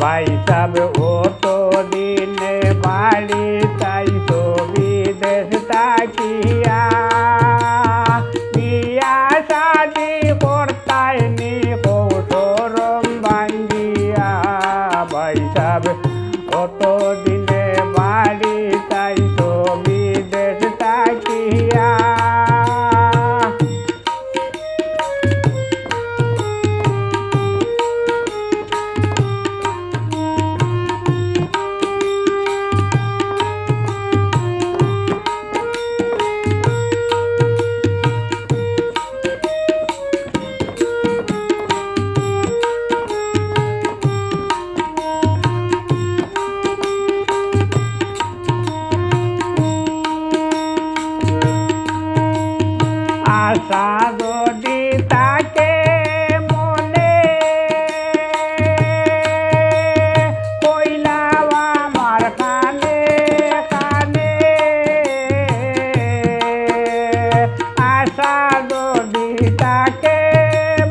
ভাই সাব ও তো দিনে বাড়ি তাই তো বিদেশ তাকিয়া বিয়া শাদি করতাই নি কৌশরম ভাঙ্গিয়া ভাই সাব ও তো দিনে বাড়ি তাই তো বিদেশ তাকিয়া আশা যদি তাকে মনে কইলাম আমার কানে কানে আশা যদি তাকে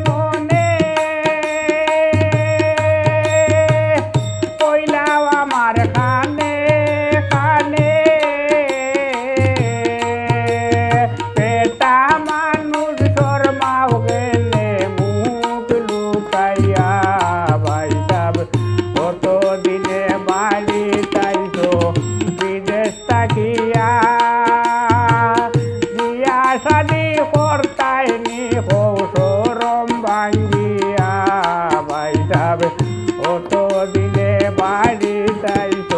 মনে কইলাম আমার কানে কানে শাদি করতাই নি কৌশরম ভাঙ্গিয়া ভাই সাব ও তো দিনে বাড়ি তাই তো